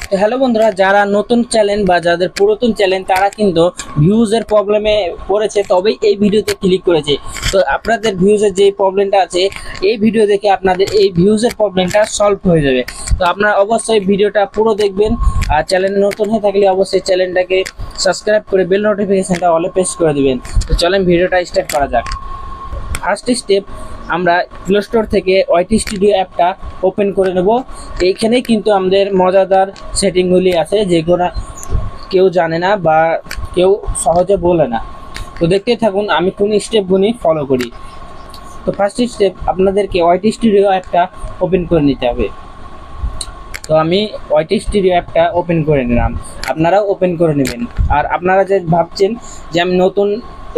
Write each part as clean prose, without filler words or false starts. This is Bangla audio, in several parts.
তো হ্যালো বন্ধুরা, যারা নতুন চ্যানেল বা যাদের পুরাতন চ্যানেল তারা কিন্তু ভিউজের প্রবলেমে পড়েছে, তবেই এই ভিডিওতে ক্লিক করেছে। তো আপনাদের ভিউজের যে প্রবলেমটা আছে, এই ভিডিও দেখে আপনাদের এই ভিউজের প্রবলেমটা সলভ হয়ে যাবে। তো আপনারা অবশ্যই ভিডিওটা পুরো দেখবেন। আর চ্যানেল নতুন হয়ে থাকলে অবশ্যই চ্যানেলটাকে সাবস্ক্রাইব করে বেল নোটিফিকেশনটা অলে প্রেস করে দিবেন। তো চলেন ভিডিওটা স্টার্ট করা যাক। ফার্স্ট স্টেপ, আমরা প্লে স্টোর থেকে ওয়াইটি স্টুডিও অ্যাপটা ওপেন করে নেব। এইখানেই কিন্তু আমাদের মজাদার সেটিংগুলি আছে, যেগুলো কেউ জানে না বা কেউ সহজে বলে না। তো দেখতে থাকুন আমি কোন স্টেপগুলি ফলো করি। তো ফার্স্ট স্টেপ, আপনাদেরকে ওয়াইটি স্টুডিও অ্যাপটা ওপেন করে নিতে হবে। তো আমি ওয়াইটি স্টুডিও অ্যাপটা ওপেন করে নিলাম, আপনারাও ওপেন করে নেবেন। আর আপনারা যে ভাবছেন যে আমি নতুন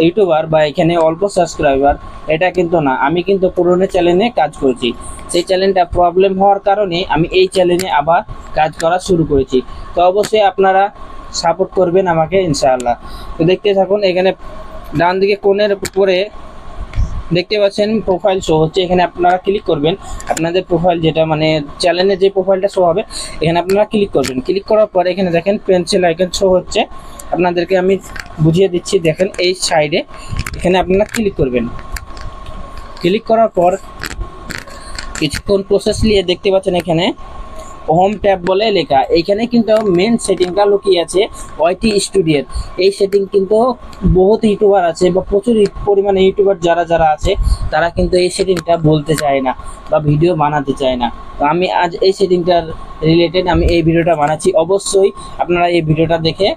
ইউটিউবার বা এখানে অল্প সাবস্ক্রাইবার, এটা কিন্তু না। আমি কিন্তু পুরনো চ্যানেলে কাজ করছি, সেই চ্যানেলটা প্রবলেম হওয়ার কারণে আমি এই চ্যানেলে আবার কাজ করা শুরু করেছি। তো অবশ্যই আপনারা সাপোর্ট করবেন আমাকে ইনশাআল্লাহ। তো দেখতে থাকুন, এখানে ডান দিকে কোণের উপরে দেখতে পাচ্ছেন প্রোফাইল শো হচ্ছে, এখানে আপনারা ক্লিক করবেন। আপনাদের প্রোফাইল যেটা মানে চ্যানেলে যে প্রোফাইলটা শো হবে, এখানে আপনারা ক্লিক করবেন। ক্লিক করার পরে এখানে দেখেন পেন্সিল আইকন শো হচ্ছে, আপনাদেরকে আমি বুঝিয়ে দিচ্ছি। দেখেন এই সাইডে এখানে আপনারা ক্লিক করবেন। ক্লিক করার পর কিছুক্ষণ প্রসেস নিয়ে দেখতে পাচ্ছেন এখানে হোম ট্যাব বলে লেখা। এইখানে কিন্তু মেন সেটিংটা লুকিয়ে আছে ওয়াইটি স্টুডিওর। এই সেটিং কিন্তু বহুত ইউটিউবার আছে বা প্রচুর পরিমাণে ইউটিউবার যারা আছে, তারা কিন্তু এই সেটিংটা বলতে চায় না বা ভিডিও বানাতে চায় না। তো আমি আজ এই সেটিংটার রিলেটেড আমি এই ভিডিওটা বানাচ্ছি। অবশ্যই আপনারা এই ভিডিওটা দেখে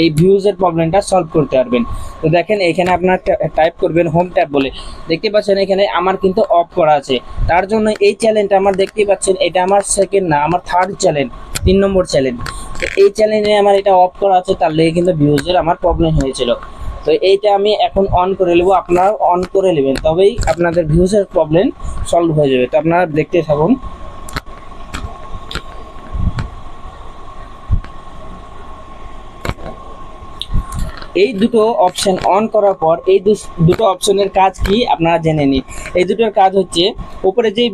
এই ভিউজের প্রবলেমটা সলভ করতে পারবেন। তো দেখেন এখানে আপনারা টাইপ করবেন হোম ট্যাব বলে। দেখতে পাচ্ছেন এখানে আমার কিন্তু অফ করা আছে, তার জন্য এই চ্যানেলটা আমার দেখতে পাচ্ছেন এটা আমার সেকেন্ড না, আমার থার্ড চ্যানেল, 3 নম্বর চ্যানেল। তো এই চ্যানেলে আমার এটা অফ করা আছে, তার লেগে কিন্তু ভিউজের আমার প্রবলেম হয়েছিল। তো এইটা আমি এখন অন করে নেবো, আপনারাও অন করে নেবেন, তবেই আপনাদের ভিউজের প্রবলেম সলভ হয়ে যাবে। তো আপনারা দেখতে থাকুন। এই দুটো অপশন অন করার পর এই দুটো অপশনের কাজ কি আপনারা জেনে নিন। এই দুটোর কাজ হচ্ছে, উপরে যে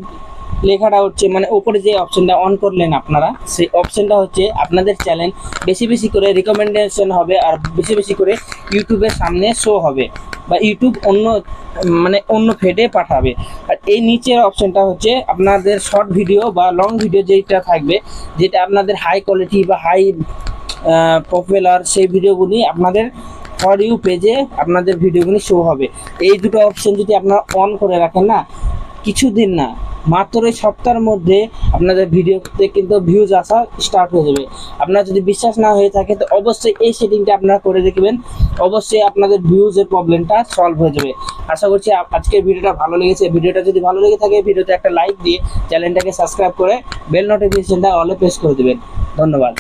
লেখাটা হচ্ছে মানে উপরে যে অপশনটা অন করলেন আপনারা, সেই অপশনটা হচ্ছে আপনাদের চ্যানেল বেশি বেশি করে রিকমেন্ডেশন হবে, আর বেশি বেশি করে ইউটিউবের সামনে শো হবে বা ইউটিউব অন্য ফেডে পাঠাবে। আর এই নিচের অপশনটা হচ্ছে আপনাদের শর্ট ভিডিও বা লং ভিডিও যেটা থাকবে, যেটা আপনাদের হাই কোয়ালিটি বা হাই পপুলার, সেই ভিডিওগুলি আপনাদের ফর ইউ পেজে আপনাদের ভিডিওগুলি শো হবে। এই দুটো অপশন যদি আপনারা অন করে রাখেন না, কিছুদিন না, মাত্র এই সপ্তাহের মধ্যে আপনাদের ভিডিওতে কিন্তু ভিউজ আসা স্টার্ট হয়ে যাবে। আপনার যদি বিশ্বাস না হয়ে থাকে তো অবশ্যই এই সেটিংটা আপনারা করে দেখবেন, অবশ্যই আপনাদের ভিউজের প্রবলেমটা সলভ হয়ে যাবে। আশা করছি আজকের ভিডিওটা ভালো লেগেছে। ভিডিওটা যদি ভালো লেগে থাকে ভিডিওতে একটা লাইক দিয়ে চ্যানেলটাকে সাবস্ক্রাইব করে বেল নোটিফিকেশনটা অলে প্রেস করে দেবেন। ধন্যবাদ।